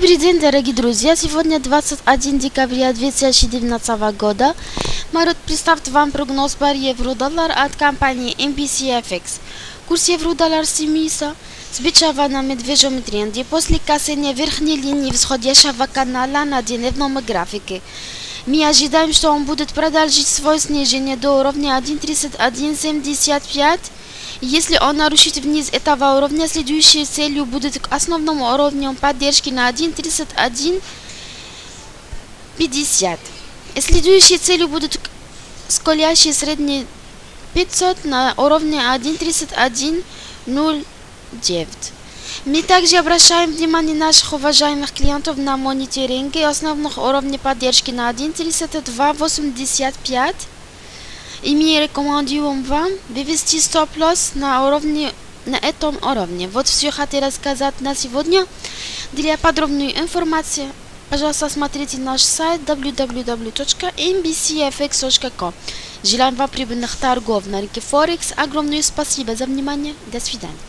Добрый день, дорогие друзья! Сегодня 21 декабря 2019 года. Мы представим вам прогноз по евро-доллар от компании MBCFX. Курс евро-доллар стремится сбычава на медвежьем тренде после касания верхней линии восходящего канала на дневном графике. Мы ожидаем, что он будет продолжить свое снижение до уровня 1.3175. Если он нарушит вниз этого уровня, следующей целью будет к основному уровню поддержки на 1.3150. Следующей целью будет скользящий средний 500 на уровне 1.3109. Мы также обращаем внимание наших уважаемых клиентов на мониторинге основных уровней поддержки на 1.3285. И мы рекомендуем вам вывести стоп-лосс на этом уровне. Вот все хотела сказать на сегодня. Для подробной информации, пожалуйста, смотрите наш сайт www.mbcfx.com. Желаем вам прибыльных торгов на рынке Форекс. Огромное спасибо за внимание. До свидания.